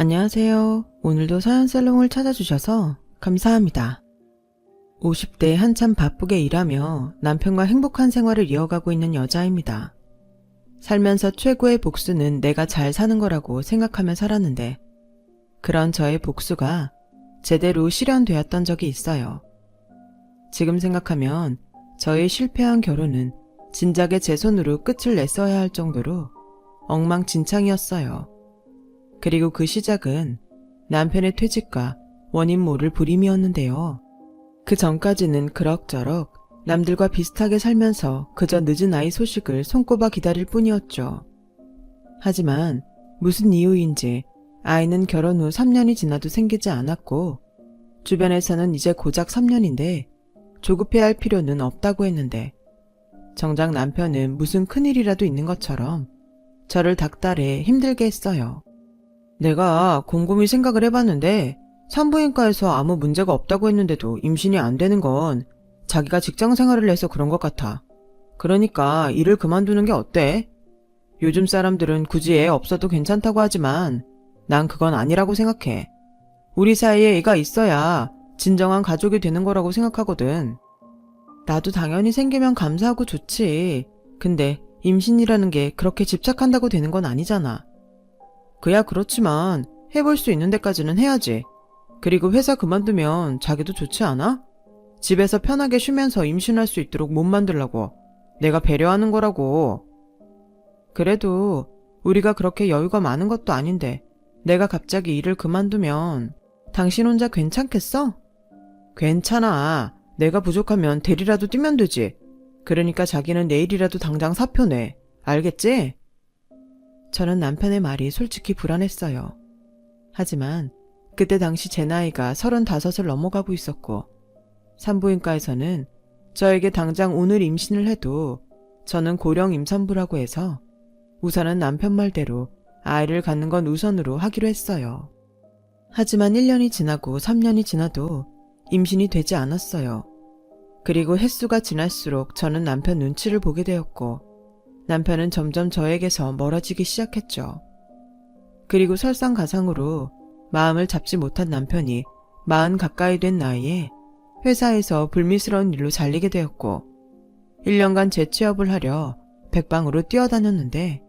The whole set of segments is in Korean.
안녕하세요. 오늘도 서연살롱을 찾아주셔서 감사합니다. 50대 한참 바쁘게 일하며 남편과 행복한 생활을 이어가고 있는 여자입니다. 살면서 최고의 복수는 내가 잘 사는 거라고 생각하며 살았는데 그런 저의 복수가 제대로 실현되었던 적이 있어요. 지금 생각하면 저의 실패한 결혼은 진작에 제 손으로 끝을 냈어야 할 정도로 엉망진창이었어요. 그리고 그 시작은 남편의 퇴직과 원인 모를 불임이었는데요. 그 전까지는 그럭저럭 남들과 비슷하게 살면서 그저 늦은 아이 소식을 손꼽아 기다릴 뿐이었죠. 하지만 무슨 이유인지 아이는 결혼 후 3년이 지나도 생기지 않았고 주변에서는 이제 고작 3년인데 조급해할 필요는 없다고 했는데 정작 남편은 무슨 큰일이라도 있는 것처럼 저를 닥달해 힘들게 했어요. 내가 곰곰이 생각을 해봤는데 산부인과에서 아무 문제가 없다고 했는데도 임신이 안 되는 건 자기가 직장 생활을 해서 그런 것 같아. 그러니까 일을 그만두는 게 어때? 요즘 사람들은 굳이 애 없어도 괜찮다고 하지만 난 그건 아니라고 생각해. 우리 사이에 애가 있어야 진정한 가족이 되는 거라고 생각하거든. 나도 당연히 생기면 감사하고 좋지. 근데 임신이라는 게 그렇게 집착한다고 되는 건 아니잖아. 그야 그렇지만 해볼 수 있는 데까지는 해야지. 그리고 회사 그만두면 자기도 좋지 않아? 집에서 편하게 쉬면서 임신할 수 있도록 몸 만들라고. 내가 배려하는 거라고. 그래도 우리가 그렇게 여유가 많은 것도 아닌데 내가 갑자기 일을 그만두면 당신 혼자 괜찮겠어? 괜찮아. 내가 부족하면 대리라도 뛰면 되지. 그러니까 자기는 내일이라도 당장 사표 내. 알겠지? 저는 남편의 말이 솔직히 불안했어요. 하지만 그때 당시 제 나이가 35을 넘어가고 있었고 산부인과에서는 저에게 당장 오늘 임신을 해도 저는 고령 임산부라고 해서 우선은 남편 말대로 아이를 갖는 건 우선으로 하기로 했어요. 하지만 1년이 지나고 3년이 지나도 임신이 되지 않았어요. 그리고 횟수가 지날수록 저는 남편 눈치를 보게 되었고 남편은 점점 저에게서 멀어지기 시작했죠. 그리고 설상가상으로 마음을 잡지 못한 남편이 40 가까이 된 나이에 회사에서 불미스러운 일로 잘리게 되었고 1년간 재취업을 하려 백방으로 뛰어다녔는데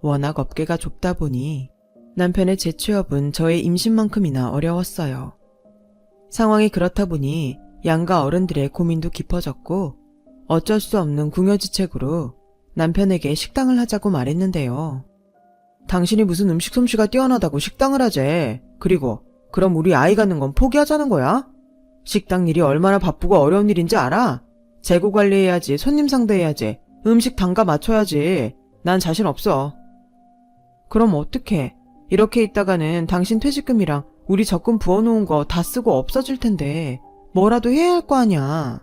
워낙 업계가 좁다 보니 남편의 재취업은 저의 임신만큼이나 어려웠어요. 상황이 그렇다 보니 양가 어른들의 고민도 깊어졌고 어쩔 수 없는 궁여지책으로 남편에게 식당을 하자고 말했는데요. 당신이 무슨 음식 솜씨가 뛰어나다고 식당을 하재. 그리고 그럼 우리 아이 갖는 건 포기하자는 거야? 식당 일이 얼마나 바쁘고 어려운 일인지 알아? 재고 관리해야지, 손님 상대해야지, 음식 단가 맞춰야지. 난 자신 없어. 그럼 어떡해? 이렇게 있다가는 당신 퇴직금이랑 우리 적금 부어놓은 거 다 쓰고 없어질 텐데 뭐라도 해야 할 거 아니야.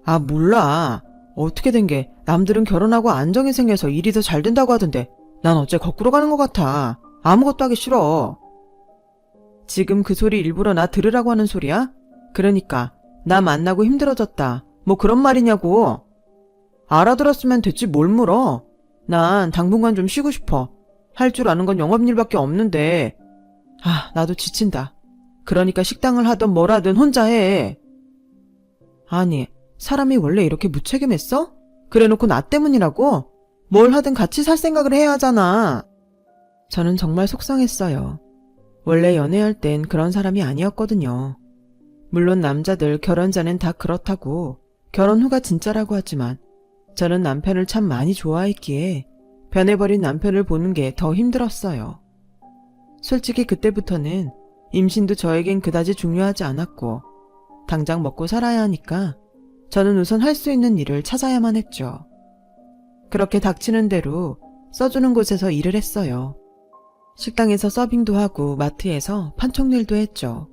아, 몰라. 어떻게 된 게 남들은 결혼하고 안정이 생겨서 일이 더 잘 된다고 하던데 난 어째 거꾸로 가는 것 같아. 아무것도 하기 싫어. 지금 그 소리 일부러 나 들으라고 하는 소리야? 그러니까 나 만나고 힘들어졌다. 뭐 그런 말이냐고. 알아들었으면 됐지 뭘 물어. 난 당분간 좀 쉬고 싶어. 할 줄 아는 건 영업일밖에 없는데. 아, 나도 지친다. 그러니까 식당을 하든 뭘 하든 혼자 해. 아니, 사람이 원래 이렇게 무책임했어? 그래놓고 나 때문이라고? 뭘 하든 같이 살 생각을 해야 하잖아. 저는 정말 속상했어요. 원래 연애할 땐 그런 사람이 아니었거든요. 물론 남자들 결혼 전엔 다 그렇다고 결혼 후가 진짜라고 하지만 저는 남편을 참 많이 좋아했기에 변해버린 남편을 보는 게 더 힘들었어요. 솔직히 그때부터는 임신도 저에겐 그다지 중요하지 않았고 당장 먹고 살아야 하니까 저는 우선 할 수 있는 일을 찾아야만 했죠. 그렇게 닥치는 대로 써주는 곳에서 일을 했어요. 식당에서 서빙도 하고 마트에서 판촉일도 했죠.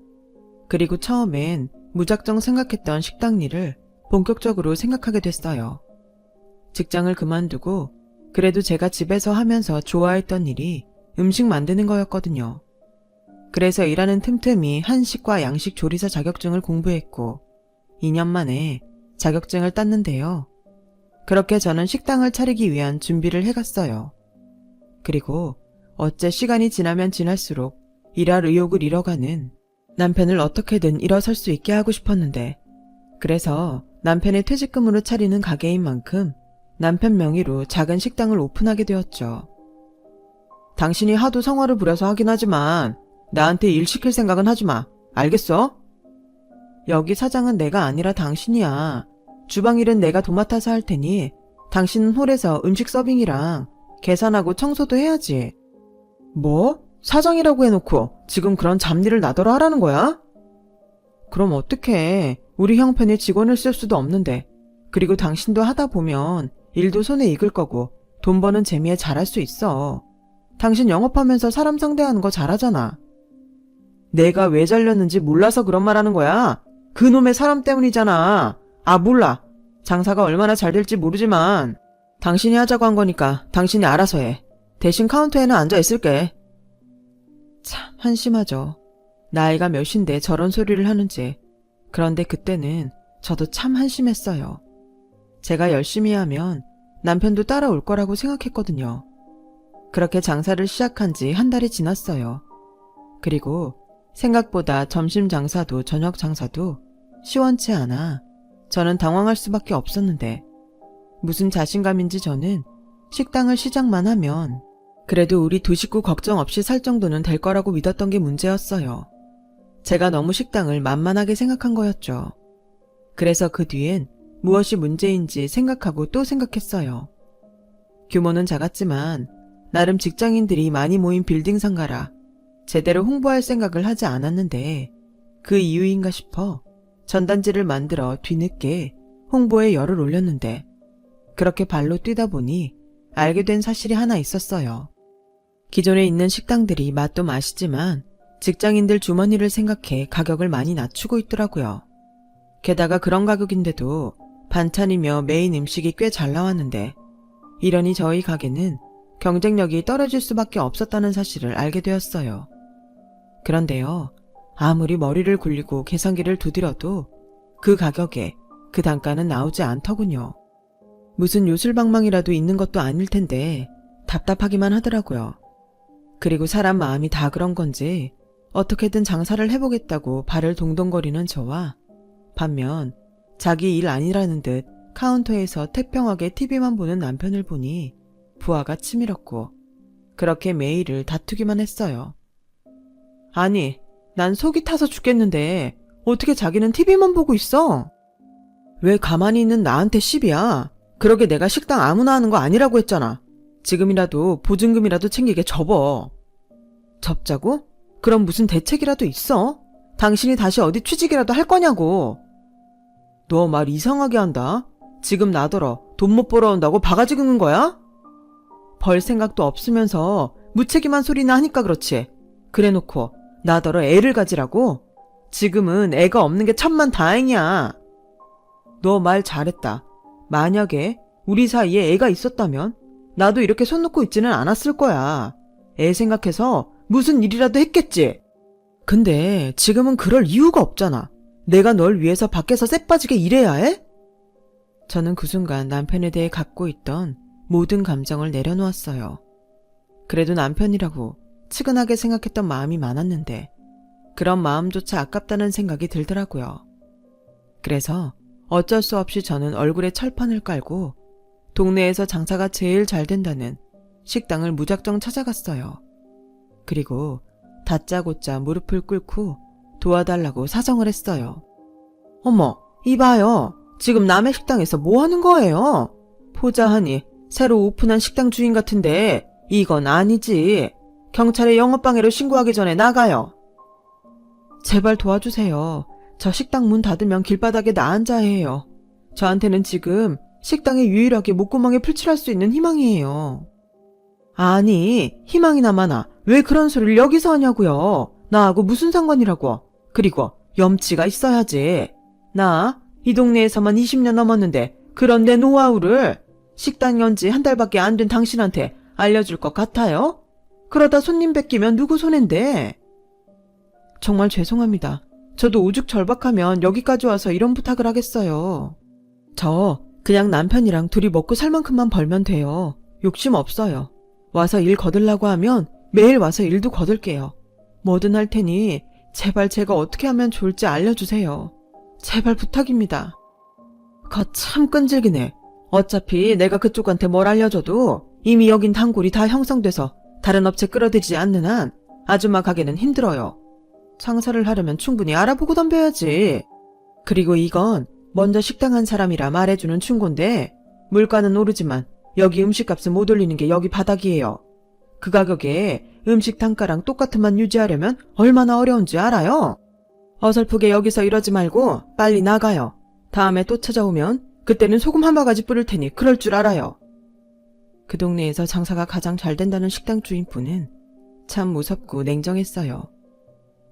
그리고 처음엔 무작정 생각했던 식당 일을 본격적으로 생각하게 됐어요. 직장을 그만두고 그래도 제가 집에서 하면서 좋아했던 일이 음식 만드는 거였거든요. 그래서 일하는 틈틈이 한식과 양식 조리사 자격증을 공부했고 2년 만에 자격증을 땄는데요. 그렇게 저는 식당을 차리기 위한 준비를 해갔어요. 그리고 어째 시간이 지나면 지날수록 일할 의욕을 잃어가는 남편을 어떻게든 일어설 수 있게 하고 싶었는데, 그래서 남편의 퇴직금으로 차리는 가게인 만큼 남편 명의로 작은 식당을 오픈하게 되었죠. 당신이 하도 성화를 부려서 하긴 하지만 나한테 일 시킬 생각은 하지 마. 알겠어? 여기 사장은 내가 아니라 당신이야. 주방 일은 내가 도맡아서 할 테니 당신은 홀에서 음식 서빙이랑 계산하고 청소도 해야지. 뭐? 사장이라고 해놓고 지금 그런 잡일을 나더러 하라는 거야? 그럼 어떡해. 우리 형편에 직원을 쓸 수도 없는데. 그리고 당신도 하다 보면 일도 손에 익을 거고 돈 버는 재미에 잘할 수 있어. 당신 영업하면서 사람 상대하는 거 잘하잖아. 내가 왜 잘렸는지 몰라서 그런 말 하는 거야? 그놈의 사람 때문이잖아. 아, 몰라. 장사가 얼마나 잘 될지 모르지만 당신이 하자고 한 거니까 당신이 알아서 해. 대신 카운터에는 앉아 있을게. 참 한심하죠. 나이가 몇인데 저런 소리를 하는지. 그런데 그때는 저도 참 한심했어요. 제가 열심히 하면 남편도 따라올 거라고 생각했거든요. 그렇게 장사를 시작한 지 한 달이 지났어요. 그리고 생각보다 점심 장사도 저녁 장사도 시원치 않아 저는 당황할 수밖에 없었는데, 무슨 자신감인지 저는 식당을 시작만 하면 그래도 우리 두 식구 걱정 없이 살 정도는 될 거라고 믿었던 게 문제였어요. 제가 너무 식당을 만만하게 생각한 거였죠. 그래서 그 뒤엔 무엇이 문제인지 생각하고 또 생각했어요. 규모는 작았지만 나름 직장인들이 많이 모인 빌딩 상가라 제대로 홍보할 생각을 하지 않았는데, 그 이유인가 싶어 전단지를 만들어 뒤늦게 홍보에 열을 올렸는데, 그렇게 발로 뛰다 보니 알게 된 사실이 하나 있었어요. 기존에 있는 식당들이 맛도 맛이지만 직장인들 주머니를 생각해 가격을 많이 낮추고 있더라고요. 게다가 그런 가격인데도 반찬이며 메인 음식이 꽤 잘 나왔는데, 이러니 저희 가게는 경쟁력이 떨어질 수밖에 없었다는 사실을 알게 되었어요. 그런데요, 아무리 머리를 굴리고 계산기를 두드려도 그 가격에 그 단가는 나오지 않더군요. 무슨 요술방망이라도 있는 것도 아닐 텐데 답답하기만 하더라고요. 그리고 사람 마음이 다 그런 건지 어떻게든 장사를 해보겠다고 발을 동동거리는 저와, 반면 자기 일 아니라는 듯 카운터에서 태평하게 TV만 보는 남편을 보니 부하가 치밀었고, 그렇게 매일을 다투기만 했어요. 아니, 난 속이 타서 죽겠는데 어떻게 자기는 TV만 보고 있어? 왜 가만히 있는 나한테 시비야? 그러게 내가 식당 아무나 하는 거 아니라고 했잖아. 지금이라도 보증금이라도 챙기게 접어. 접자고? 그럼 무슨 대책이라도 있어? 당신이 다시 어디 취직이라도 할 거냐고. 너 말 이상하게 한다. 지금 나더러 돈 못 벌어온다고 바가지 긁는 거야? 벌 생각도 없으면서 무책임한 소리나 하니까 그렇지. 그래놓고 나더러 애를 가지라고? 지금은 애가 없는 게 천만 다행이야. 너 말 잘했다. 만약에 우리 사이에 애가 있었다면 나도 이렇게 손 놓고 있지는 않았을 거야. 애 생각해서 무슨 일이라도 했겠지. 근데 지금은 그럴 이유가 없잖아. 내가 널 위해서 밖에서 쎄 빠지게 일해야 해? 저는 그 순간 남편에 대해 갖고 있던 모든 감정을 내려놓았어요. 그래도 남편이라고 측은하게 생각했던 마음이 많았는데 그런 마음조차 아깝다는 생각이 들더라고요. 그래서 어쩔 수 없이 저는 얼굴에 철판을 깔고 동네에서 장사가 제일 잘 된다는 식당을 무작정 찾아갔어요. 그리고 다짜고짜 무릎을 꿇고 도와달라고 사정을 했어요. 어머, 이봐요. 지금 남의 식당에서 뭐 하는 거예요? 포자하니 새로 오픈한 식당 주인 같은데 이건 아니지. 경찰에 영업방해로 신고하기 전에 나가요. 제발 도와주세요. 저 식당 문 닫으면 길바닥에 나 앉아야 해요. 저한테는 지금 식당에 유일하게 목구멍에 풀칠할 수 있는 희망이에요. 아니, 희망이나 마나 왜 그런 소리를 여기서 하냐고요. 나하고 무슨 상관이라고. 그리고 염치가 있어야지. 나 이 동네에서만 20년 넘었는데 그런 내 노하우를 식당 연지 한 달밖에 안 된 당신한테 알려줄 것 같아요? 그러다 손님 뺏기면 누구 손인데? 정말 죄송합니다. 저도 오죽절박하면 여기까지 와서 이런 부탁을 하겠어요. 저 그냥 남편이랑 둘이 먹고 살 만큼만 벌면 돼요. 욕심 없어요. 와서 일 거들라고 하면 매일 와서 일도 거들게요. 뭐든 할 테니 제발 제가 어떻게 하면 좋을지 알려주세요. 제발 부탁입니다. 거참 끈질기네. 어차피 내가 그쪽한테 뭘 알려줘도 이미 여긴 단골이 다 형성돼서 다른 업체 끌어들이지 않는 한 아줌마 가게는 힘들어요. 장사를 하려면 충분히 알아보고 덤벼야지. 그리고 이건 먼저 식당 한 사람이라 말해주는 충고인데 물가는 오르지만 여기 음식값은 못 올리는 게 여기 바닥이에요. 그 가격에 음식 단가랑 똑같은 맛 유지하려면 얼마나 어려운지 알아요? 어설프게 여기서 이러지 말고 빨리 나가요. 다음에 또 찾아오면 그때는 소금 한 바가지 뿌릴 테니 그럴 줄 알아요. 그 동네에서 장사가 가장 잘 된다는 식당 주인분은 참 무섭고 냉정했어요.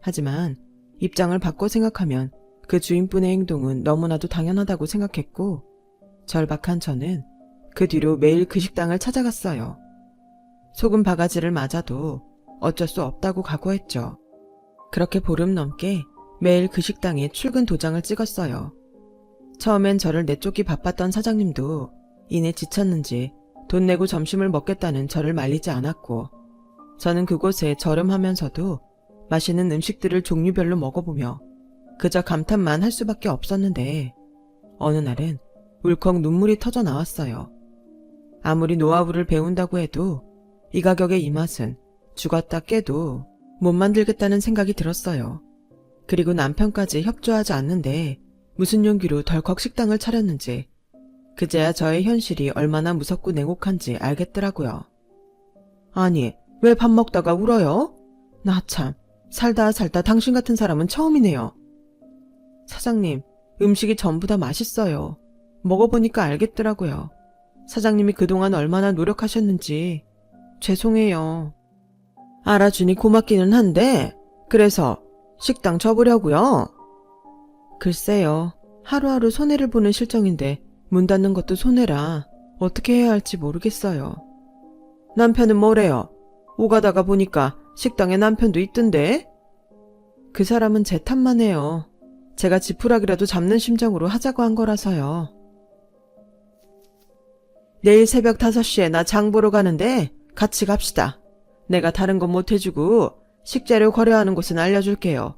하지만 입장을 바꿔 생각하면 그 주인분의 행동은 너무나도 당연하다고 생각했고 절박한 저는 그 뒤로 매일 그 식당을 찾아갔어요. 소금 바가지를 맞아도 어쩔 수 없다고 각오했죠. 그렇게 보름 넘게 매일 그 식당에 출근 도장을 찍었어요. 처음엔 저를 내쫓기 바빴던 사장님도 이내 지쳤는지 돈 내고 점심을 먹겠다는 저를 말리지 않았고 저는 그곳에 저렴하면서도 맛있는 음식들을 종류별로 먹어보며 그저 감탄만 할 수밖에 없었는데 어느 날은 울컥 눈물이 터져 나왔어요. 아무리 노하우를 배운다고 해도 이 가격에 이 맛은 죽었다 깨도 못 만들겠다는 생각이 들었어요. 그리고 남편까지 협조하지 않는데 무슨 용기로 덜컥 식당을 차렸는지 그제야 저의 현실이 얼마나 무섭고 냉혹한지 알겠더라고요. 아니, 왜 밥 먹다가 울어요? 나 참, 살다 당신 같은 사람은 처음이네요. 사장님, 음식이 전부 다 맛있어요. 먹어보니까 알겠더라고요. 사장님이 그동안 얼마나 노력하셨는지. 죄송해요. 알아주니 고맙기는 한데 그래서 식당 접으려고요? 글쎄요. 하루하루 손해를 보는 실정인데 문 닫는 것도 손해라 어떻게 해야 할지 모르겠어요. 남편은 뭐래요? 오가다가 보니까 식당에 남편도 있던데? 그 사람은 제 탓만 해요. 제가 지푸라기라도 잡는 심정으로 하자고 한 거라서요. 내일 새벽 5시에 나 장 보러 가는데 같이 갑시다. 내가 다른 건 못 해주고 식재료 거래하는 곳은 알려줄게요.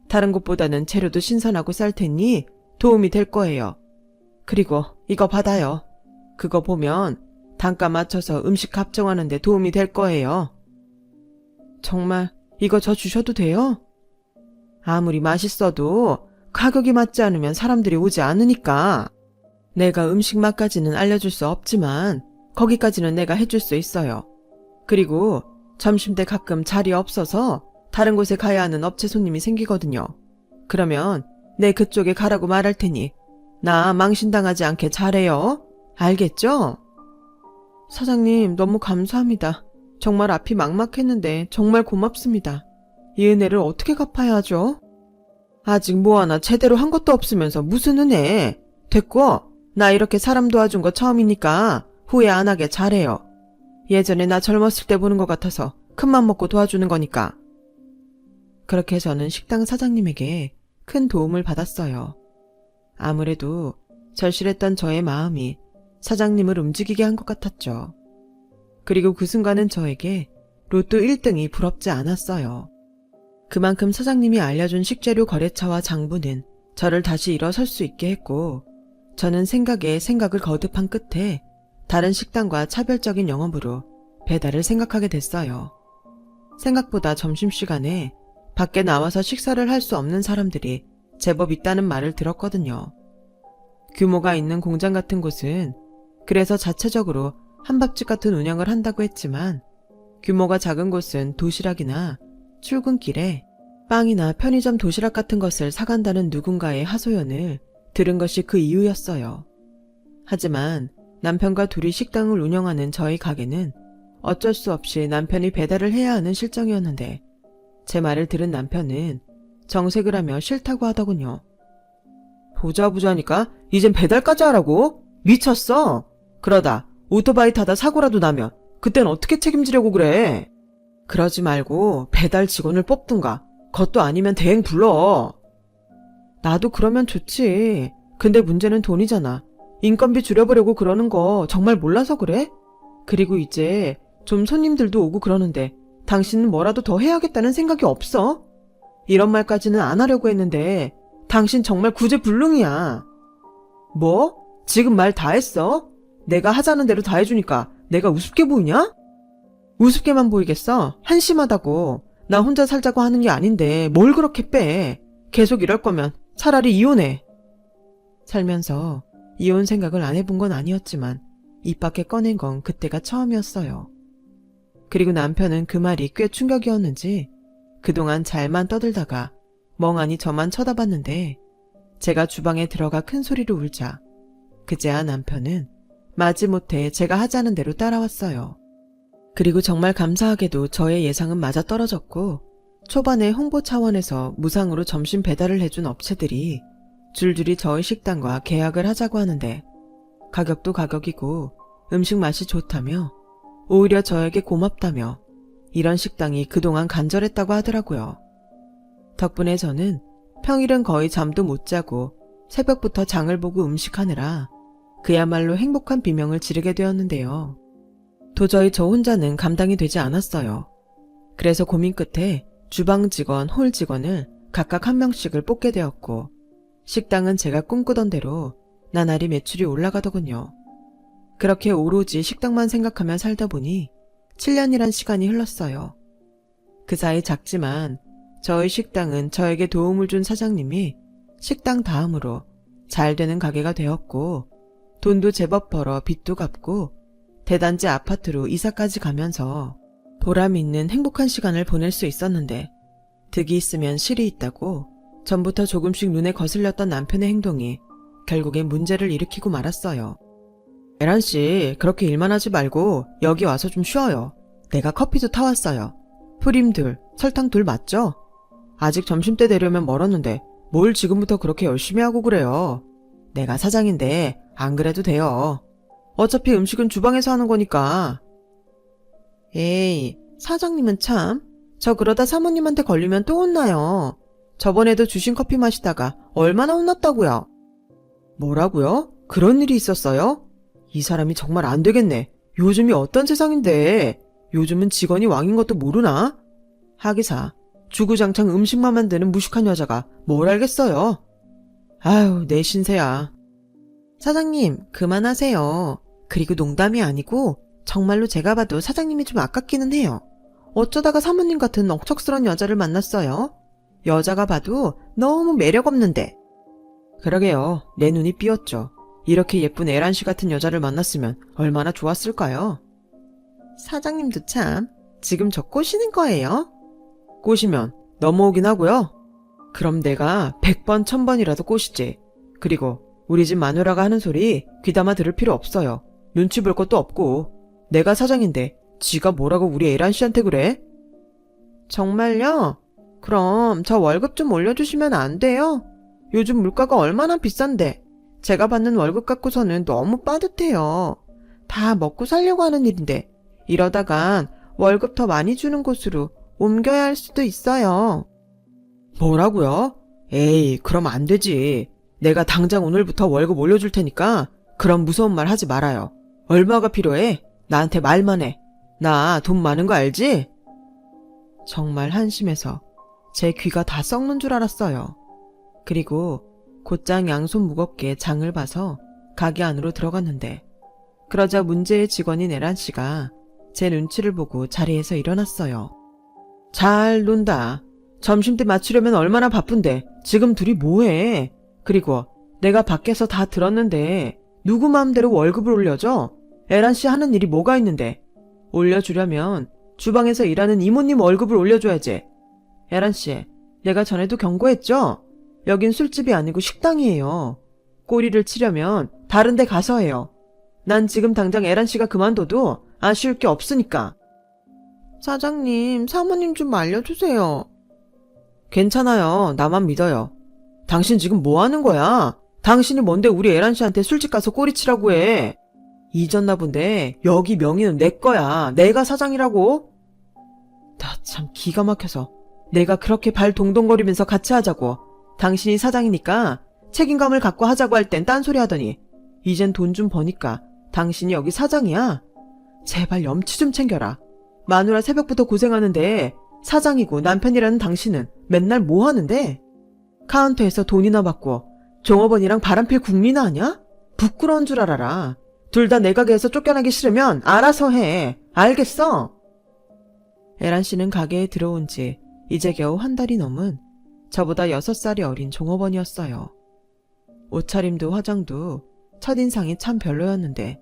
다른 곳보다는 재료도 신선하고 쌀 테니 도움이 될 거예요. 그리고 이거 받아요. 그거 보면 단가 맞춰서 음식 합정하는 데 도움이 될 거예요. 정말 이거 저 주셔도 돼요? 아무리 맛있어도 가격이 맞지 않으면 사람들이 오지 않으니까. 내가 음식 맛까지는 알려줄 수 없지만 거기까지는 내가 해줄 수 있어요. 그리고 점심때 가끔 자리 없어서 다른 곳에 가야 하는 업체 손님이 생기거든요. 그러면 내 그쪽에 가라고 말할 테니 나 망신당하지 않게 잘해요. 알겠죠? 사장님 너무 감사합니다. 정말 앞이 막막했는데 정말 고맙습니다. 이 은혜를 어떻게 갚아야 하죠? 아직 뭐 하나 제대로 한 것도 없으면서 무슨 은혜. 됐고 나 이렇게 사람 도와준 거 처음이니까 후회 안 하게 잘해요. 예전에 나 젊었을 때 보는 것 같아서 큰맘 먹고 도와주는 거니까. 그렇게 저는 식당 사장님에게 큰 도움을 받았어요. 아무래도 절실했던 저의 마음이 사장님을 움직이게 한 것 같았죠. 그리고 그 순간은 저에게 로또 1등이 부럽지 않았어요. 그만큼 사장님이 알려준 식재료 거래처와 장부는 저를 다시 일어설 수 있게 했고 저는 생각에 생각을 거듭한 끝에 다른 식당과 차별적인 영업으로 배달을 생각하게 됐어요. 생각보다 점심시간에 밖에 나와서 식사를 할 수 없는 사람들이 제법 있다는 말을 들었거든요. 규모가 있는 공장 같은 곳은 그래서 자체적으로 한밥집 같은 운영을 한다고 했지만 규모가 작은 곳은 도시락이나 출근길에 빵이나 편의점 도시락 같은 것을 사간다는 누군가의 하소연을 들은 것이 그 이유였어요. 하지만 남편과 둘이 식당을 운영하는 저희 가게는 어쩔 수 없이 남편이 배달을 해야 하는 실정이었는데 제 말을 들은 남편은 정색을 하며 싫다고 하더군요. 보자보자니까 이젠 배달까지 하라고? 미쳤어? 그러다 오토바이 타다 사고라도 나면 그땐 어떻게 책임지려고 그래? 그러지 말고 배달 직원을 뽑든가 그것도 아니면 대행 불러. 나도 그러면 좋지. 근데 문제는 돈이잖아. 인건비 줄여보려고 그러는 거 정말 몰라서 그래? 그리고 이제 좀 손님들도 오고 그러는데 당신은 뭐라도 더 해야겠다는 생각이 없어? 이런 말까지는 안 하려고 했는데 당신 정말 구제불능이야. 뭐? 지금 말 다 했어? 내가 하자는 대로 다 해주니까 내가 우습게 보이냐? 우습게만 보이겠어? 한심하다고. 나 혼자 살자고 하는 게 아닌데 뭘 그렇게 빼. 계속 이럴 거면 차라리 이혼해. 살면서 이혼 생각을 안 해본 건 아니었지만 입 밖에 꺼낸 건 그때가 처음이었어요. 그리고 남편은 그 말이 꽤 충격이었는지 그동안 잘만 떠들다가 멍하니 저만 쳐다봤는데 제가 주방에 들어가 큰 소리로 울자 그제야 남편은 마지못해 제가 하자는 대로 따라왔어요. 그리고 정말 감사하게도 저의 예상은 맞아떨어졌고 초반에 홍보 차원에서 무상으로 점심 배달을 해준 업체들이 줄줄이 저희 식당과 계약을 하자고 하는데 가격도 가격이고 음식 맛이 좋다며 오히려 저에게 고맙다며 이런 식당이 그동안 간절했다고 하더라고요. 덕분에 저는 평일은 거의 잠도 못 자고 새벽부터 장을 보고 음식하느라 그야말로 행복한 비명을 지르게 되었는데요. 도저히 저 혼자는 감당이 되지 않았어요. 그래서 고민 끝에 주방 직원, 홀 직원을 각각 한 명씩을 뽑게 되었고 식당은 제가 꿈꾸던 대로 나날이 매출이 올라가더군요. 그렇게 오로지 식당만 생각하며 살다 보니 7년이란 시간이 흘렀어요. 그 사이 작지만 저희 식당은 저에게 도움을 준 사장님이 식당 다음으로 잘 되는 가게가 되었고 돈도 제법 벌어 빚도 갚고 대단지 아파트로 이사까지 가면서 보람 있는 행복한 시간을 보낼 수 있었는데 득이 있으면 실이 있다고 전부터 조금씩 눈에 거슬렸던 남편의 행동이 결국엔 문제를 일으키고 말았어요. 에란씨, 그렇게 일만 하지 말고 여기 와서 좀 쉬어요. 내가 커피도 타왔어요. 프림 둘, 설탕 둘 맞죠? 아직 점심때 되려면 멀었는데 뭘 지금부터 그렇게 열심히 하고 그래요. 내가 사장인데 안 그래도 돼요. 어차피 음식은 주방에서 하는 거니까. 에이, 사장님은 참. 저 그러다 사모님한테 걸리면 또 혼나요. 저번에도 주신 커피 마시다가 얼마나 혼났다고요. 뭐라고요? 그런 일이 있었어요? 이 사람이 정말 안 되겠네. 요즘이 어떤 세상인데. 요즘은 직원이 왕인 것도 모르나? 하기사, 주구장창 음식만 만드는 무식한 여자가 뭘 알겠어요. 아유, 내 신세야. 사장님, 그만하세요. 그리고 농담이 아니고 정말로 제가 봐도 사장님이 좀 아깝기는 해요. 어쩌다가 사모님 같은 억척스런 여자를 만났어요? 여자가 봐도 너무 매력 없는데. 그러게요. 내 눈이 삐었죠. 이렇게 예쁜 에란씨 같은 여자를 만났으면 얼마나 좋았을까요? 사장님도 참, 지금 저 꼬시는 거예요? 꼬시면 넘어오긴 하고요. 그럼 내가 100번 1000번이라도 꼬시지. 그리고 우리 집 마누라가 하는 소리 귀담아 들을 필요 없어요. 눈치 볼 것도 없고. 내가 사장인데 지가 뭐라고 우리 에란씨한테 그래? 정말요? 그럼 저 월급 좀 올려주시면 안 돼요? 요즘 물가가 얼마나 비싼데 제가 받는 월급 갖고서는 너무 빠듯해요. 다 먹고 살려고 하는 일인데 이러다간 월급 더 많이 주는 곳으로 옮겨야 할 수도 있어요. 뭐라고요? 에이, 그럼 안 되지. 내가 당장 오늘부터 월급 올려줄 테니까 그런 무서운 말 하지 말아요. 얼마가 필요해? 나한테 말만 해. 나 돈 많은 거 알지? 정말 한심해서 제 귀가 다 썩는 줄 알았어요. 그리고 곧장 양손 무겁게 장을 봐서 가게 안으로 들어갔는데 그러자 문제의 직원인 에란 씨가 제 눈치를 보고 자리에서 일어났어요. 잘 논다. 점심때 맞추려면 얼마나 바쁜데 지금 둘이 뭐해? 그리고 내가 밖에서 다 들었는데 누구 마음대로 월급을 올려줘? 에란 씨 하는 일이 뭐가 있는데? 올려주려면 주방에서 일하는 이모님 월급을 올려줘야지. 에란 씨, 내가 전에도 경고했죠? 여긴 술집이 아니고 식당이에요. 꼬리를 치려면 다른 데 가서 해요. 난 지금 당장 에란 씨가 그만둬도 아쉬울 게 없으니까. 사장님, 사모님 좀 알려주세요. 괜찮아요. 나만 믿어요. 당신 지금 뭐 하는 거야? 당신이 뭔데 우리 에란 씨한테 술집 가서 꼬리 치라고 해. 잊었나 본데 여기 명의는 내 거야. 내가 사장이라고. 나 참 기가 막혀서 내가 그렇게 발 동동거리면서 같이 하자고. 당신이 사장이니까 책임감을 갖고 하자고 할 땐 딴소리 하더니 이젠 돈 좀 버니까 당신이 여기 사장이야? 제발 염치 좀 챙겨라. 마누라 새벽부터 고생하는데 사장이고 남편이라는 당신은 맨날 뭐 하는데? 카운터에서 돈이나 받고 종업원이랑 바람필 국리나 하냐? 부끄러운 줄 알아라. 둘 다 내 가게에서 쫓겨나기 싫으면 알아서 해. 알겠어? 에란 씨는 가게에 들어온 지 이제 겨우 한 달이 넘은 저보다 6살이 어린 종업원이었어요. 옷차림도 화장도 첫인상이 참 별로였는데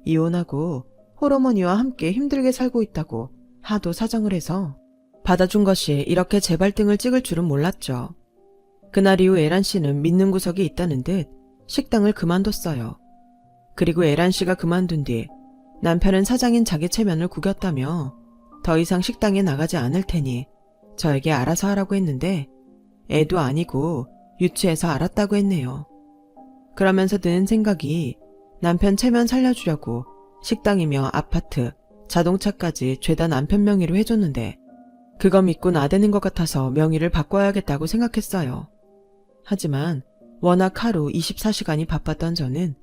이혼하고 홀어머니와 함께 힘들게 살고 있다고 하도 사정을 해서 받아준 것이 이렇게 제 발등을 찍을 줄은 몰랐죠. 그날 이후 에란 씨는 믿는 구석이 있다는 듯 식당을 그만뒀어요. 그리고 에란 씨가 그만둔 뒤 남편은 사장인 자기 체면을 구겼다며 더 이상 식당에 나가지 않을 테니 저에게 알아서 하라고 했는데 애도 아니고 유치해서 알았다고 했네요. 그러면서 드는 생각이 남편 체면 살려주려고 식당이며 아파트, 자동차까지 죄다 남편 명의로 해줬는데 그거 믿고 나대는 것 같아서 명의를 바꿔야겠다고 생각했어요. 하지만 워낙 하루 24시간이 바빴던 저는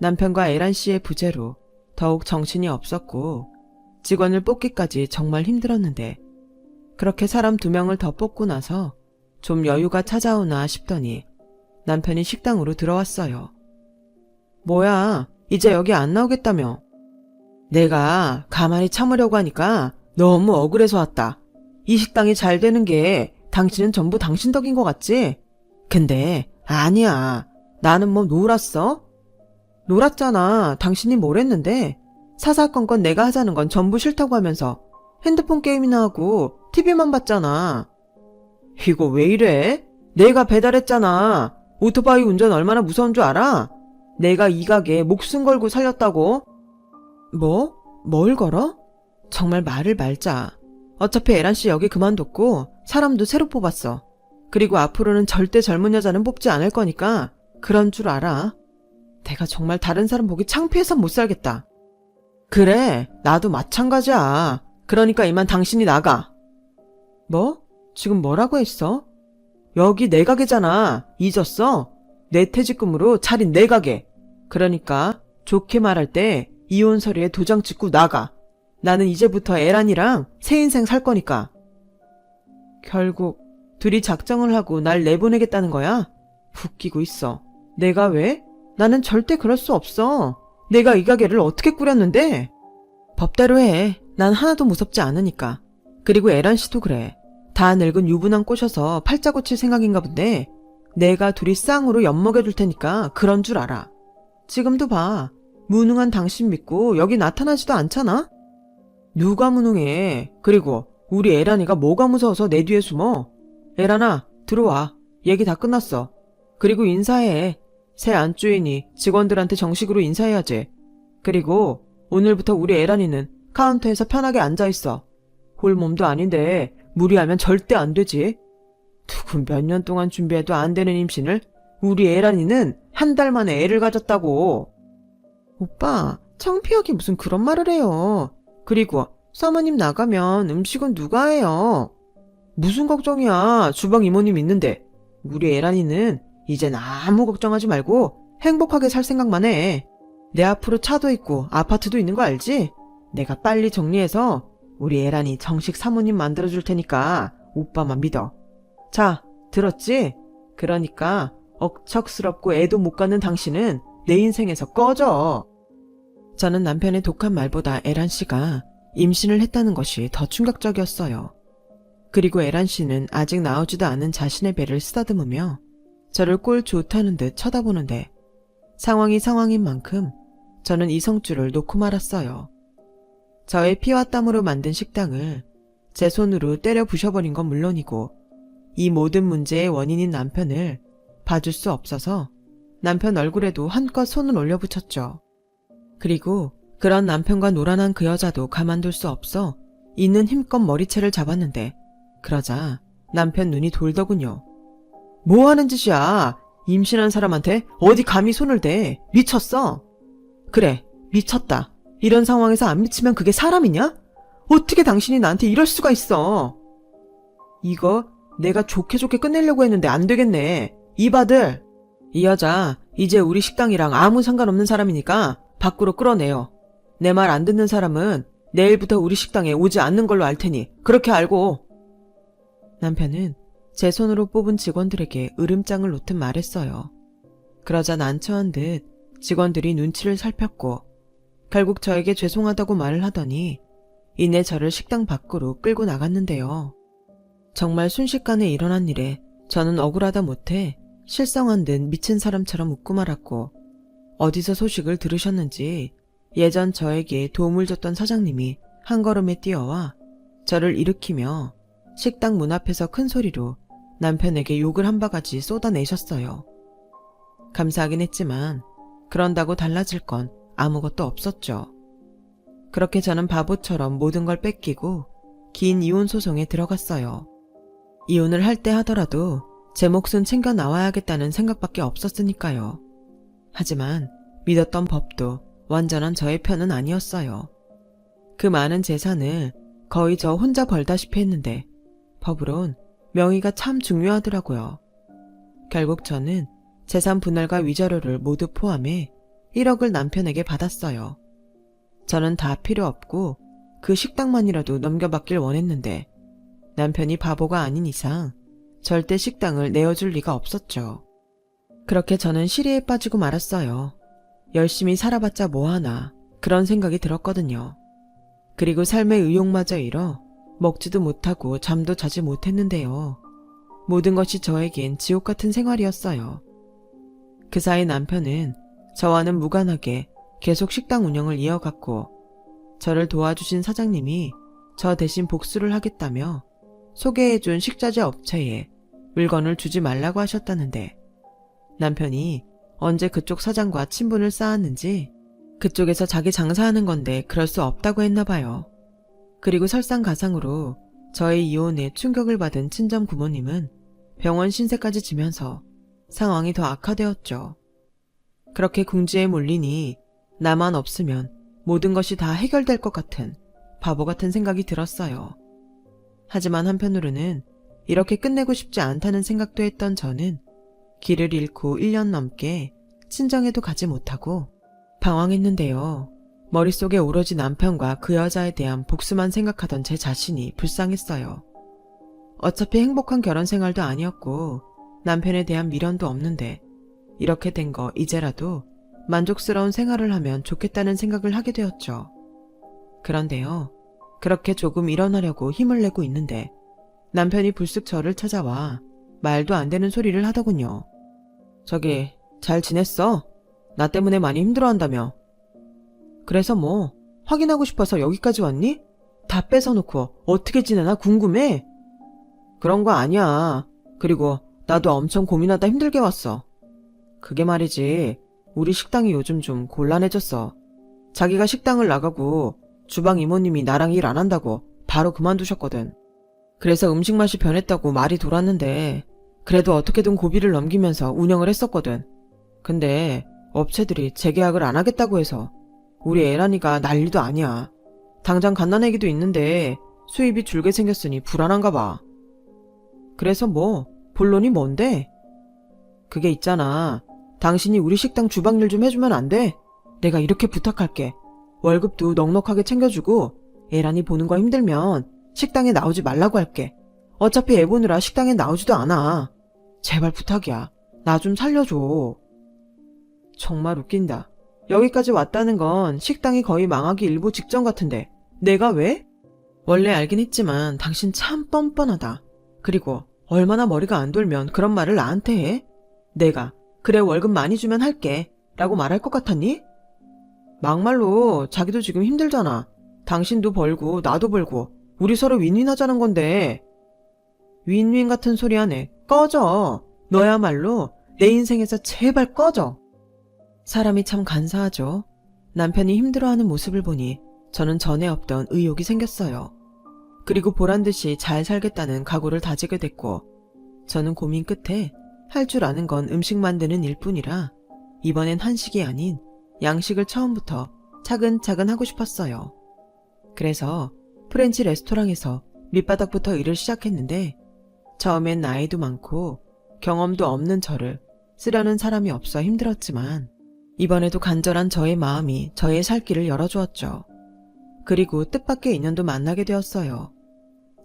남편과 에란 씨의 부재로 더욱 정신이 없었고 직원을 뽑기까지 정말 힘들었는데 그렇게 사람 2명을 더 뽑고 나서 좀 여유가 찾아오나 싶더니 남편이 식당으로 들어왔어요. 뭐야, 이제 여기 안 나오겠다며. 내가 가만히 참으려고 하니까 너무 억울해서 왔다. 이 식당이 잘 되는 게 당신은 전부 당신 덕인 것 같지? 근데 아니야. 나는 뭐 놀았어? 놀았잖아. 당신이 뭘 했는데 사사건건 내가 하자는 건 전부 싫다고 하면서 핸드폰 게임이나 하고 TV만 봤잖아. 이거 왜 이래? 내가 배달했잖아. 오토바이 운전 얼마나 무서운 줄 알아? 내가 이 가게 목숨 걸고 살렸다고. 뭐? 뭘 걸어? 정말 말을 말자. 어차피 에란 씨 여기 그만뒀고 사람도 새로 뽑았어. 그리고 앞으로는 절대 젊은 여자는 뽑지 않을 거니까 그런 줄 알아. 내가 정말 다른 사람 보기 창피해서 못 살겠다. 그래, 나도 마찬가지야. 그러니까 이만 당신이 나가. 뭐? 지금 뭐라고 했어? 여기 내 가게잖아. 잊었어? 내 퇴직금으로 차린 내 가게. 그러니까 좋게 말할 때 이혼 서류에 도장 찍고 나가. 나는 이제부터 에란이랑 새 인생 살 거니까. 결국 둘이 작정을 하고 날 내보내겠다는 거야? 웃기고 있어. 내가 왜? 나는 절대 그럴 수 없어. 내가 이 가게를 어떻게 꾸렸는데? 법대로 해. 난 하나도 무섭지 않으니까. 그리고 에란 씨도 그래. 다 늙은 유부남 꼬셔서 팔자 고칠 생각인가 본데 내가 둘이 쌍으로 엿먹여줄 테니까 그런 줄 알아. 지금도 봐. 무능한 당신 믿고 여기 나타나지도 않잖아? 누가 무능해. 그리고 우리 에란이가 뭐가 무서워서 내 뒤에 숨어. 에란아, 들어와. 얘기 다 끝났어. 그리고 인사해. 새 안주인이 직원들한테 정식으로 인사해야지. 그리고 오늘부터 우리 에란이는 카운터에서 편하게 앉아있어. 홀몸도 아닌데 무리하면 절대 안 되지. 누군 몇 년 동안 준비해도 안 되는 임신을 우리 에란이는 한 달 만에 애를 가졌다고. 오빠, 창피하게 무슨 그런 말을 해요. 그리고 사모님 나가면 음식은 누가 해요? 무슨 걱정이야. 주방 이모님 있는데. 우리 에란이는 이젠 아무 걱정하지 말고 행복하게 살 생각만 해. 내 앞으로 차도 있고 아파트도 있는 거 알지? 내가 빨리 정리해서 우리 에란이 정식 사모님 만들어줄 테니까 오빠만 믿어. 자, 들었지? 그러니까 억척스럽고 애도 못 갖는 당신은 내 인생에서 꺼져. 저는 남편의 독한 말보다 에란 씨가 임신을 했다는 것이 더 충격적이었어요. 그리고 에란 씨는 아직 나오지도 않은 자신의 배를 쓰다듬으며 저를 꼴 좋다는 듯 쳐다보는데 상황이 상황인 만큼 저는 이성줄을 놓고 말았어요. 저의 피와 땀으로 만든 식당을 제 손으로 때려 부셔버린 건 물론이고 이 모든 문제의 원인인 남편을 봐줄 수 없어서 남편 얼굴에도 한껏 손을 올려붙였죠. 그리고 그런 남편과 노란한 그 여자도 가만둘 수 없어 있는 힘껏 머리채를 잡았는데 그러자 남편 눈이 돌더군요. 뭐 하는 짓이야. 임신한 사람한테 어디 감히 손을 대. 미쳤어. 그래, 미쳤다. 이런 상황에서 안 미치면 그게 사람이냐? 어떻게 당신이 나한테 이럴 수가 있어. 이거 내가 좋게 끝내려고 했는데 안 되겠네. 이봐들. 이 여자 이제 우리 식당이랑 아무 상관없는 사람이니까 밖으로 끌어내요. 내 말 안 듣는 사람은 내일부터 우리 식당에 오지 않는 걸로 할 테니 그렇게 알고. 남편은 제 손으로 뽑은 직원들에게 으름장을 놓듯 말했어요. 그러자 난처한 듯 직원들이 눈치를 살폈고 결국 저에게 죄송하다고 말을 하더니 이내 저를 식당 밖으로 끌고 나갔는데요. 정말 순식간에 일어난 일에 저는 억울하다 못해 실성한 듯 미친 사람처럼 웃고 말았고 어디서 소식을 들으셨는지 예전 저에게 도움을 줬던 사장님이 한 걸음에 뛰어와 저를 일으키며 식당 문 앞에서 큰 소리로 남편에게 욕을 한 바가지 쏟아내셨어요. 감사하긴 했지만 그런다고 달라질 건 아무것도 없었죠. 그렇게 저는 바보처럼 모든 걸 뺏기고 긴 이혼 소송에 들어갔어요. 이혼을 할 때 하더라도 제 몫은 챙겨 나와야겠다는 생각밖에 없었으니까요. 하지만 믿었던 법도 완전한 저의 편은 아니었어요. 그 많은 재산을 거의 저 혼자 벌다시피 했는데 법으론 명의가 참 중요하더라고요. 결국 저는 재산 분할과 위자료를 모두 포함해 1억을 남편에게 받았어요. 저는 다 필요 없고 그 식당만이라도 넘겨받길 원했는데 남편이 바보가 아닌 이상 절대 식당을 내어줄 리가 없었죠. 그렇게 저는 시리에 빠지고 말았어요. 열심히 살아봤자 뭐하나 그런 생각이 들었거든요. 그리고 삶의 의욕마저 잃어 먹지도 못하고 잠도 자지 못했는데요. 모든 것이 저에겐 지옥 같은 생활이었어요. 그 사이 남편은 저와는 무관하게 계속 식당 운영을 이어갔고 저를 도와주신 사장님이 저 대신 복수를 하겠다며 소개해준 식자재 업체에 물건을 주지 말라고 하셨다는데 남편이 언제 그쪽 사장과 친분을 쌓았는지 그쪽에서 자기 장사하는 건데 그럴 수 없다고 했나 봐요. 그리고 설상가상으로 저의 이혼에 충격을 받은 친정 부모님은 병원 신세까지 지면서 상황이 더 악화되었죠. 그렇게 궁지에 몰리니 나만 없으면 모든 것이 다 해결될 것 같은 바보 같은 생각이 들었어요. 하지만 한편으로는 이렇게 끝내고 싶지 않다는 생각도 했던 저는 길을 잃고 1년 넘게 친정에도 가지 못하고 방황했는데요. 머릿속에 오로지 남편과 그 여자에 대한 복수만 생각하던 제 자신이 불쌍했어요. 어차피 행복한 결혼 생활도 아니었고 남편에 대한 미련도 없는데 이렇게 된 거 이제라도 만족스러운 생활을 하면 좋겠다는 생각을 하게 되었죠. 그런데요. 그렇게 조금 일어나려고 힘을 내고 있는데 남편이 불쑥 저를 찾아와 말도 안 되는 소리를 하더군요. 저기 잘 지냈어? 나 때문에 많이 힘들어한다며. 그래서 뭐 확인하고 싶어서 여기까지 왔니? 다 뺏어놓고 어떻게 지내나 궁금해? 그런 거 아니야. 그리고 나도 엄청 고민하다 힘들게 왔어. 그게 말이지 우리 식당이 요즘 좀 곤란해졌어. 자기가 식당을 나가고 주방 이모님이 나랑 일 안 한다고 바로 그만두셨거든. 그래서 음식 맛이 변했다고 말이 돌았는데 그래도 어떻게든 고비를 넘기면서 운영을 했었거든. 근데 업체들이 재계약을 안 하겠다고 해서 우리 애란이가 난리도 아니야. 당장 갓난아기도 있는데 수입이 줄게 생겼으니 불안한가 봐. 그래서 뭐 본론이 뭔데? 그게 있잖아. 당신이 우리 식당 주방일 좀 해주면 안 돼? 내가 이렇게 부탁할게. 월급도 넉넉하게 챙겨주고 애란이 보는 거 힘들면 식당에 나오지 말라고 할게. 어차피 애 보느라 식당에 나오지도 않아. 제발 부탁이야. 나 좀 살려줘. 정말 웃긴다. 여기까지 왔다는 건 식당이 거의 망하기 일보 직전 같은데 내가 왜? 원래 알긴 했지만 당신 참 뻔뻔하다. 그리고 얼마나 머리가 안 돌면 그런 말을 나한테 해? 내가 그래 월급 많이 주면 할게 라고 말할 것 같았니? 막말로 자기도 지금 힘들잖아. 당신도 벌고 나도 벌고 우리 서로 윈윈하자는 건데. 윈윈 같은 소리 하네. 꺼져. 너야말로 내 인생에서 제발 꺼져. 사람이 참 간사하죠. 남편이 힘들어하는 모습을 보니 저는 전에 없던 의욕이 생겼어요. 그리고 보란듯이 잘 살겠다는 각오를 다지게 됐고 저는 고민 끝에 할 줄 아는 건 음식 만드는 일뿐이라 이번엔 한식이 아닌 양식을 처음부터 차근차근 하고 싶었어요. 그래서 프렌치 레스토랑에서 밑바닥부터 일을 시작했는데 처음엔 나이도 많고 경험도 없는 저를 쓰려는 사람이 없어 힘들었지만 이번에도 간절한 저의 마음이 저의 살 길을 열어주었죠. 그리고 뜻밖의 인연도 만나게 되었어요.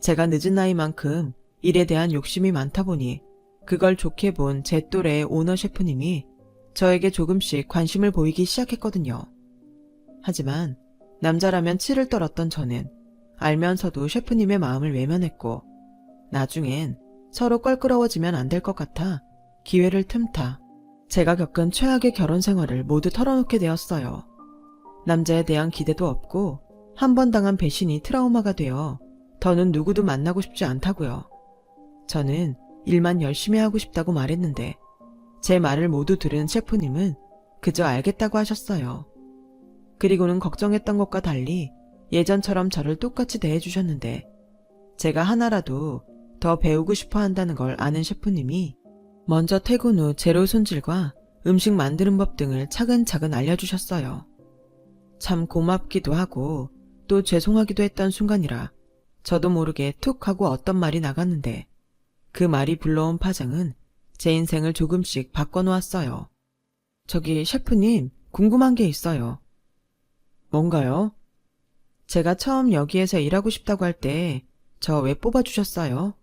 제가 늦은 나이만큼 일에 대한 욕심이 많다 보니 그걸 좋게 본 제 또래의 오너 셰프님이 저에게 조금씩 관심을 보이기 시작했거든요. 하지만 남자라면 치를 떨었던 저는 알면서도 셰프님의 마음을 외면했고, 나중엔 서로 껄끄러워지면 안 될 것 같아 기회를 틈타 제가 겪은 최악의 결혼 생활을 모두 털어놓게 되었어요. 남자에 대한 기대도 없고 한 번 당한 배신이 트라우마가 되어 더는 누구도 만나고 싶지 않다고요. 저는 일만 열심히 하고 싶다고 말했는데 제 말을 모두 들은 셰프님은 그저 알겠다고 하셨어요. 그리고는 걱정했던 것과 달리 예전처럼 저를 똑같이 대해주셨는데, 제가 하나라도 더 배우고 싶어 한다는 걸 아는 셰프님이 먼저 퇴근 후 재료 손질과 음식 만드는 법 등을 차근차근 알려주셨어요. 참 고맙기도 하고 또 죄송하기도 했던 순간이라 저도 모르게 툭 하고 어떤 말이 나갔는데, 그 말이 불러온 파장은 제 인생을 조금씩 바꿔놓았어요. 저기 셰프님, 궁금한 게 있어요. 뭔가요? 제가 처음 여기에서 일하고 싶다고 할 때 저 왜 뽑아주셨어요?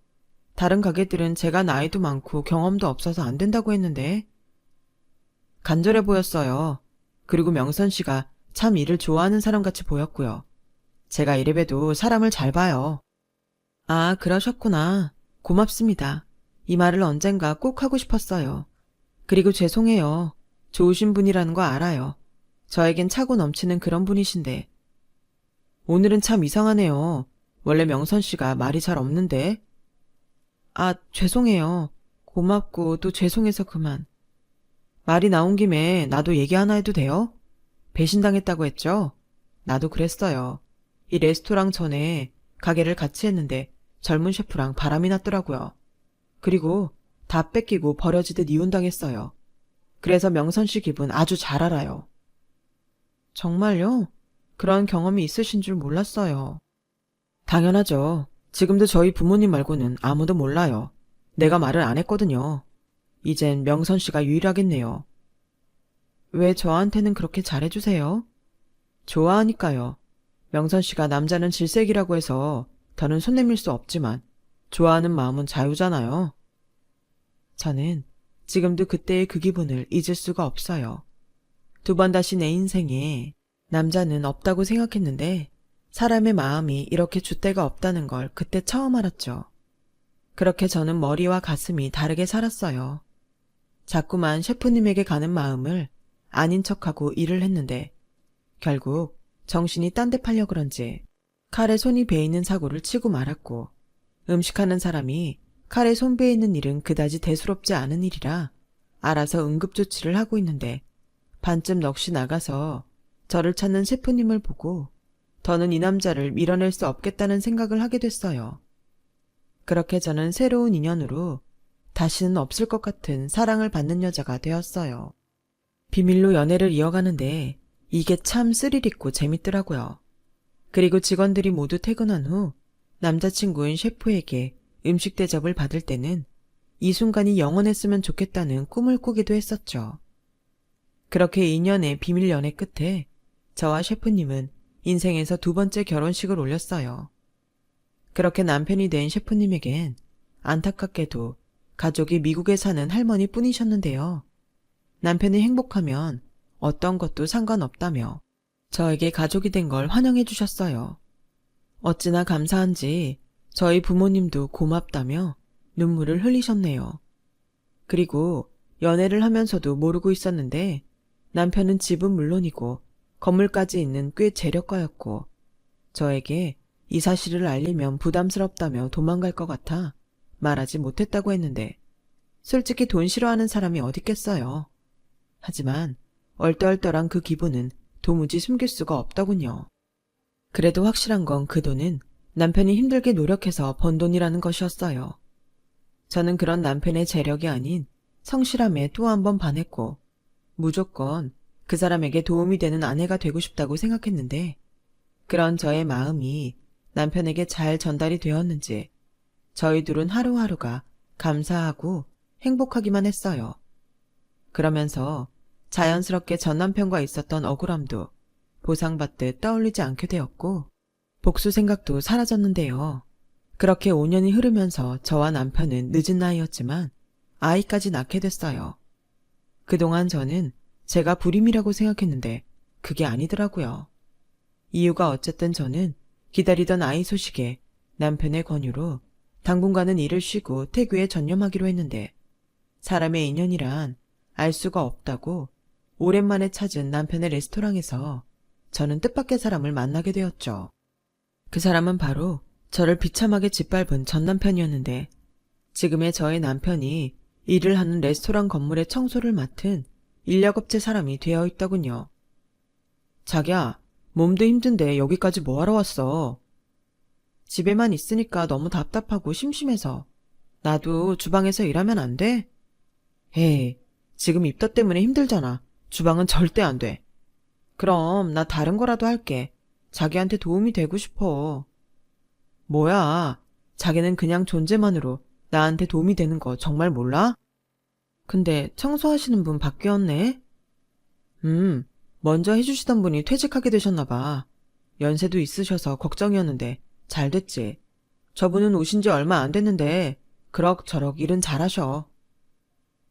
다른 가게들은 제가 나이도 많고 경험도 없어서 안 된다고 했는데. 간절해 보였어요. 그리고 명선 씨가 참 일을 좋아하는 사람같이 보였고요. 제가 이래봬도 사람을 잘 봐요. 아, 그러셨구나. 고맙습니다. 이 말을 언젠가 꼭 하고 싶었어요. 그리고 죄송해요. 좋으신 분이라는 거 알아요. 저에겐 차고 넘치는 그런 분이신데. 오늘은 참 이상하네요. 원래 명선 씨가 말이 잘 없는데. 아, 죄송해요. 고맙고 또 죄송해서 그만. 말이 나온 김에 나도 얘기 하나 해도 돼요? 배신당했다고 했죠? 나도 그랬어요. 이 레스토랑 전에 가게를 같이 했는데 젊은 셰프랑 바람이 났더라고요. 그리고 다 뺏기고 버려지듯 이혼당했어요. 그래서 명선 씨 기분 아주 잘 알아요. 정말요? 그런 경험이 있으신 줄 몰랐어요. 당연하죠. 지금도 저희 부모님 말고는 아무도 몰라요. 내가 말을 안 했거든요. 이젠 명선 씨가 유일하겠네요. 왜 저한테는 그렇게 잘해주세요? 좋아하니까요. 명선 씨가 남자는 질색이라고 해서 더는 손 내밀 수 없지만 좋아하는 마음은 자유잖아요. 저는 지금도 그때의 그 기분을 잊을 수가 없어요. 두 번 다시 내 인생에 남자는 없다고 생각했는데 사람의 마음이 이렇게 줏대가 없다는 걸 그때 처음 알았죠. 그렇게 저는 머리와 가슴이 다르게 살았어요. 자꾸만 셰프님에게 가는 마음을 아닌 척하고 일을 했는데 결국 정신이 딴 데 팔려 그런지 칼에 손이 베이는 사고를 치고 말았고, 음식하는 사람이 칼에 손 베이는 일은 그다지 대수롭지 않은 일이라 알아서 응급조치를 하고 있는데 반쯤 넋이 나가서 저를 찾는 셰프님을 보고 더는 이 남자를 밀어낼 수 없겠다는 생각을 하게 됐어요. 그렇게 저는 새로운 인연으로 다시는 없을 것 같은 사랑을 받는 여자가 되었어요. 비밀로 연애를 이어가는데 이게 참 스릴 있고 재밌더라고요. 그리고 직원들이 모두 퇴근한 후 남자친구인 셰프에게 음식 대접을 받을 때는 이 순간이 영원했으면 좋겠다는 꿈을 꾸기도 했었죠. 그렇게 2년의 비밀 연애 끝에 저와 셰프님은 인생에서 두 번째 결혼식을 올렸어요. 그렇게 남편이 된 셰프님에겐 안타깝게도 가족이 미국에 사는 할머니 뿐이셨는데요. 남편이 행복하면 어떤 것도 상관없다며 저에게 가족이 된 걸 환영해 주셨어요. 어찌나 감사한지 저희 부모님도 고맙다며 눈물을 흘리셨네요. 그리고 연애를 하면서도 모르고 있었는데 남편은 집은 물론이고 건물까지 있는 꽤 재력가였고 저에게 이 사실을 알리면 부담스럽다며 도망갈 것 같아 말하지 못했다고 했는데 솔직히 돈 싫어하는 사람이 어딨겠어요. 하지만 얼떨떨한 그 기분은 도무지 숨길 수가 없더군요. 그래도 확실한 건 그 돈은 남편이 힘들게 노력해서 번 돈이라는 것이었어요. 저는 그런 남편의 재력이 아닌 성실함에 또 한 번 반했고 무조건 그 사람에게 도움이 되는 아내가 되고 싶다고 생각했는데 그런 저의 마음이 남편에게 잘 전달이 되었는지 저희 둘은 하루하루가 감사하고 행복하기만 했어요. 그러면서 자연스럽게 전 남편과 있었던 억울함도 보상받듯 떠올리지 않게 되었고 복수 생각도 사라졌는데요. 그렇게 5년이 흐르면서 저와 남편은 늦은 나이였지만 아이까지 낳게 됐어요. 그동안 저는 제가 불임이라고 생각했는데 그게 아니더라고요. 이유가 어쨌든 저는 기다리던 아이 소식에 남편의 권유로 당분간은 일을 쉬고 태교에 전념하기로 했는데 사람의 인연이란 알 수가 없다고 오랜만에 찾은 남편의 레스토랑에서 저는 뜻밖의 사람을 만나게 되었죠. 그 사람은 바로 저를 비참하게 짓밟은 전 남편이었는데 지금의 저의 남편이 일을 하는 레스토랑 건물의 청소를 맡은 인력업체 사람이 되어 있더군요. 자기야, 몸도 힘든데 여기까지 뭐하러 왔어? 집에만 있으니까 너무 답답하고 심심해서. 나도 주방에서 일하면 안 돼? 에이, 지금 입덧 때문에 힘들잖아. 주방은 절대 안 돼. 그럼 나 다른 거라도 할게. 자기한테 도움이 되고 싶어. 뭐야, 자기는 그냥 존재만으로 나한테 도움이 되는 거 정말 몰라? 근데 청소하시는 분 바뀌었네? 먼저 해주시던 분이 퇴직하게 되셨나 봐. 연세도 있으셔서 걱정이었는데 잘 됐지. 저분은 오신 지 얼마 안 됐는데 그럭저럭 일은 잘하셔.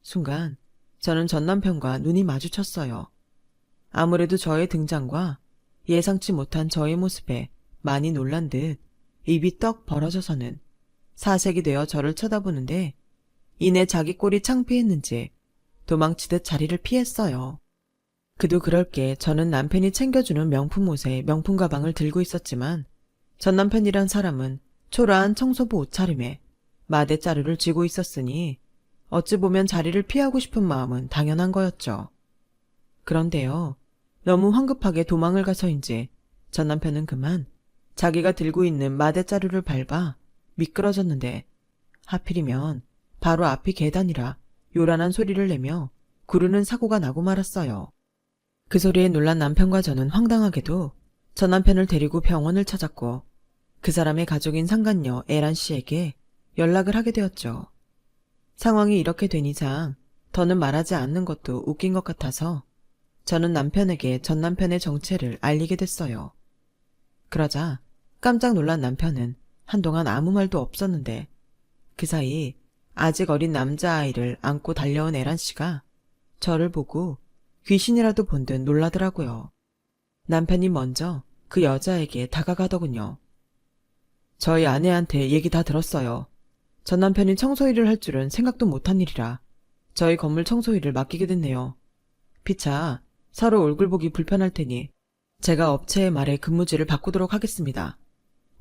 순간 저는 전 남편과 눈이 마주쳤어요. 아무래도 저의 등장과 예상치 못한 저의 모습에 많이 놀란 듯 입이 떡 벌어져서는 사색이 되어 저를 쳐다보는데 이내 자기 꼴이 창피했는지 도망치듯 자리를 피했어요. 그도 그럴 게 저는 남편이 챙겨주는 명품 옷에 명품 가방을 들고 있었지만 전 남편이란 사람은 초라한 청소부 옷차림에 마대자루를 쥐고 있었으니 어찌 보면 자리를 피하고 싶은 마음은 당연한 거였죠. 그런데요, 너무 황급하게 도망을 가서인지 전 남편은 그만 자기가 들고 있는 마대자루를 밟아 미끄러졌는데 하필이면 바로 앞이 계단이라 요란한 소리를 내며 구르는 사고가 나고 말았어요. 그 소리에 놀란 남편과 저는 황당하게도 전 남편을 데리고 병원을 찾았고 그 사람의 가족인 상간녀 에란 씨에게 연락을 하게 되었죠. 상황이 이렇게 되니장 더는 말하지 않는 것도 웃긴 것 같아서 저는 남편에게 전 남편의 정체를 알리게 됐어요. 그러자 깜짝 놀란 남편은 한동안 아무 말도 없었는데 그 사이 아직 어린 남자아이를 안고 달려온 에란 씨가 저를 보고 귀신이라도 본 듯 놀라더라고요. 남편이 먼저 그 여자에게 다가가더군요. 저희 아내한테 얘기 다 들었어요. 전 남편이 청소일을 할 줄은 생각도 못한 일이라 저희 건물 청소일을 맡기게 됐네요. 피차 서로 얼굴 보기 불편할 테니 제가 업체의 말에 근무지를 바꾸도록 하겠습니다.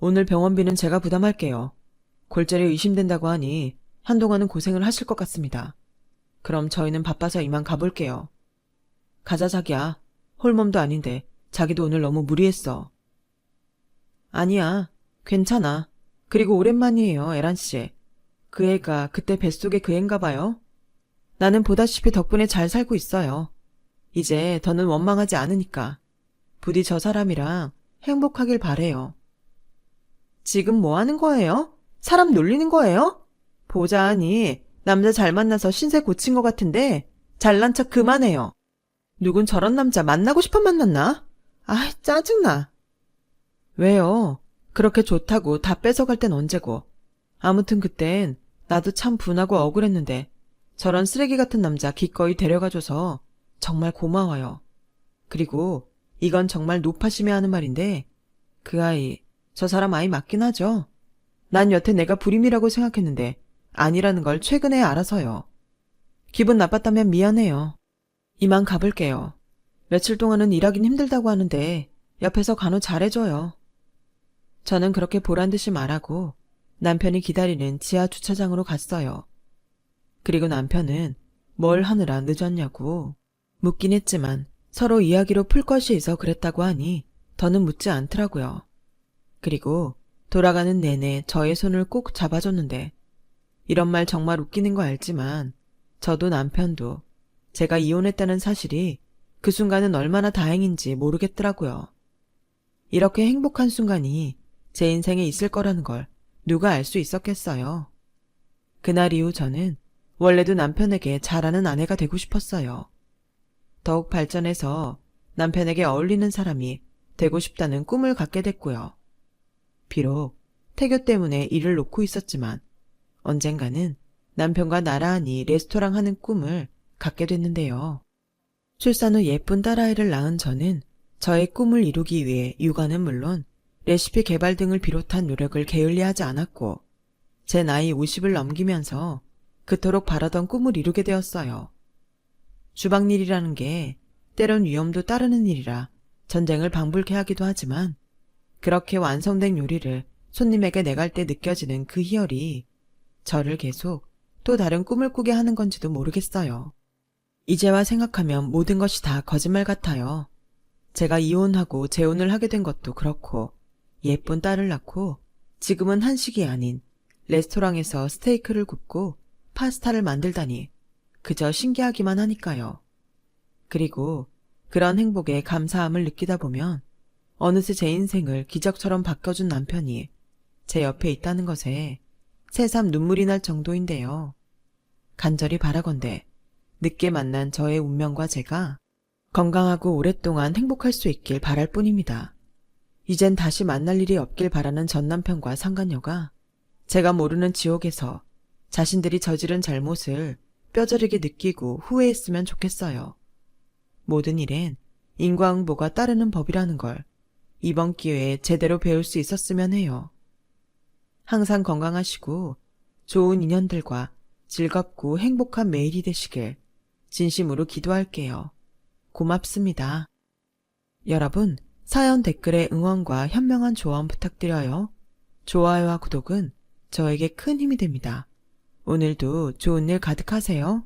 오늘 병원비는 제가 부담할게요. 골절이 의심된다고 하니 한동안은 고생을 하실 것 같습니다. 그럼 저희는 바빠서 이만 가볼게요. 가자 자기야. 홀몸도 아닌데 자기도 오늘 너무 무리했어. 아니야. 괜찮아. 그리고 오랜만이에요, 에란씨. 그 애가 그때 뱃속에 그 애인가 봐요. 나는 보다시피 덕분에 잘 살고 있어요. 이제 더는 원망하지 않으니까. 부디 저 사람이랑 행복하길 바래요. 지금 뭐 하는 거예요? 사람 놀리는 거예요? 보자하니 남자 잘 만나서 신세 고친 것 같은데 잘난 척 그만해요. 누군 저런 남자 만나고 싶어 만났나? 아, 짜증나. 왜요? 그렇게 좋다고 다 뺏어갈 땐 언제고. 아무튼 그땐 나도 참 분하고 억울했는데 저런 쓰레기 같은 남자 기꺼이 데려가줘서 정말 고마워요. 그리고 이건 정말 노파심에 하는 말인데 그 아이, 저 사람 아이 맞긴 하죠. 난 여태 내가 불임이라고 생각했는데 아니라는 걸 최근에 알아서요. 기분 나빴다면 미안해요. 이만 가볼게요. 며칠 동안은 일하긴 힘들다고 하는데 옆에서 간호 잘해줘요. 저는 그렇게 보란듯이 말하고 남편이 기다리는 지하 주차장으로 갔어요. 그리고 남편은 뭘 하느라 늦었냐고 묻긴 했지만 서로 이야기로 풀 것이 있어 그랬다고 하니 더는 묻지 않더라고요. 그리고 돌아가는 내내 저의 손을 꼭 잡아줬는데 이런 말 정말 웃기는 거 알지만 저도 남편도 제가 이혼했다는 사실이 그 순간은 얼마나 다행인지 모르겠더라고요. 이렇게 행복한 순간이 제 인생에 있을 거라는 걸 누가 알 수 있었겠어요. 그날 이후 저는 원래도 남편에게 잘하는 아내가 되고 싶었어요. 더욱 발전해서 남편에게 어울리는 사람이 되고 싶다는 꿈을 갖게 됐고요. 비록 태교 때문에 일을 놓고 있었지만 언젠가는 남편과 나란히 레스토랑 하는 꿈을 갖게 됐는데요. 출산 후 예쁜 딸아이를 낳은 저는 저의 꿈을 이루기 위해 육아는 물론 레시피 개발 등을 비롯한 노력을 게을리하지 않았고 제 나이 50을 넘기면서 그토록 바라던 꿈을 이루게 되었어요. 주방일이라는 게 때론 위험도 따르는 일이라 전쟁을 방불케 하기도 하지만 그렇게 완성된 요리를 손님에게 내갈 때 느껴지는 그 희열이 저를 계속 또 다른 꿈을 꾸게 하는 건지도 모르겠어요. 이제와 생각하면 모든 것이 다 거짓말 같아요. 제가 이혼하고 재혼을 하게 된 것도 그렇고 예쁜 딸을 낳고 지금은 한식이 아닌 레스토랑에서 스테이크를 굽고 파스타를 만들다니 그저 신기하기만 하니까요. 그리고 그런 행복에 감사함을 느끼다 보면 어느새 제 인생을 기적처럼 바꿔준 남편이 제 옆에 있다는 것에 새삼 눈물이 날 정도인데요. 간절히 바라건대 늦게 만난 저의 운명과 제가 건강하고 오랫동안 행복할 수 있길 바랄 뿐입니다. 이젠 다시 만날 일이 없길 바라는 전 남편과 상간녀가 제가 모르는 지옥에서 자신들이 저지른 잘못을 뼈저리게 느끼고 후회했으면 좋겠어요. 모든 일엔 인과응보가 따르는 법이라는 걸 이번 기회에 제대로 배울 수 있었으면 해요. 항상 건강하시고 좋은 인연들과 즐겁고 행복한 매일이 되시길 진심으로 기도할게요. 고맙습니다. 여러분, 사연 댓글에 응원과 현명한 조언 부탁드려요. 좋아요와 구독은 저에게 큰 힘이 됩니다. 오늘도 좋은 일 가득하세요.